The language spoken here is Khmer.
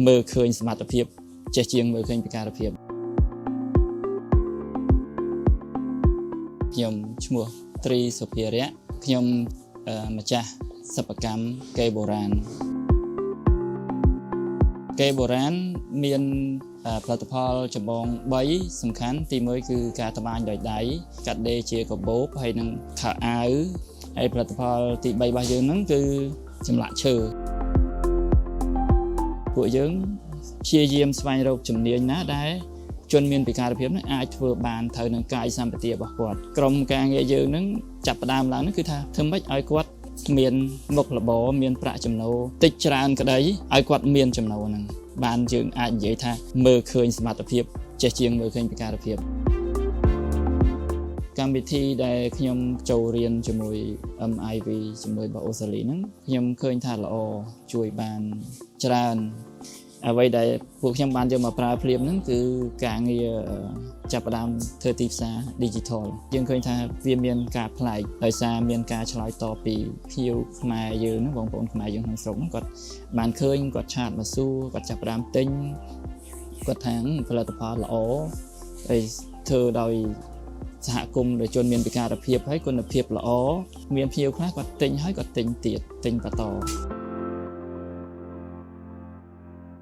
មើលឃើញសមត្ថភាពចេះជាងមើលឃើញពីការភាពខ្ញុំឈ្មោះត្រីសុភារៈខ្ញុំម្ចាស់សិប្បកម្មកេរបុរាណកេរបុរាណមានផលិតផលចម្បង3សំខាន់ទី1គឺការត្បាញដោយដៃកាត់ដេរជាកាបូបហើយនឹងខោអាវហើយផលិតផលទី3របស់យើងហ្នឹងគឺចម្លាក់ឈើពួកយើងព្យាយាមស្វែងរកជំនាញណាដែលជនមានពិការភាពនឹងអាចធ្វើបានត្រូវនឹងកាយសម្បទារបស់គាត់ក្រុមការងារយើងនឹងចាប់ផ្ដើមឡើងហ្នឹងគឺថាធ្វើម៉េចឲ្យគាត់មានមុខរបរមានប្រាក់ចំណូលតិចច្រើនក្តីឲ្យគាត់មានចំណូលហ្នឹងបានយើងអាចនិយាយថាមើលឃើញសមត្ថភាពចេះជាងមើលឃើញពិការភាពកម្មវិធីដែលខ្ញុំចូលរៀនជាមួយ MIV ជាមួយរបស់អូស្ត្រាលីហ្នឹងខ្ញុំឃើញថាល្អជួយបានច្រើនអ្វីដែលពួកខ្ញុំបានយកមកប្រើភ្លាមហ្នឹងគឺការងារចាប់ផ្ដើមធ្វើទីផ្សារ Digital យើងឃើញថាវាមានការប្លែកដោយសារមានការឆ្លើយតបពីភ្ញៀវខ្មែរយើងហ្នឹងបងប្អូនខ្មែរយើងក្នុងស្រុកហ្នឹងគាត់បានឃើញគាត់ឆាតមកសួរគាត់ចាប់ផ្ដើមទិញគាត់ថាផលិតផលល្អហើយធ្វើដោយសហគមន៍ដែលជនមានពិការភាពហើយគុណភាពល្អមានភ្ញៀវខ្លះគាត់ទិញហើយគាត់ទិញទៀតទិញបន្ត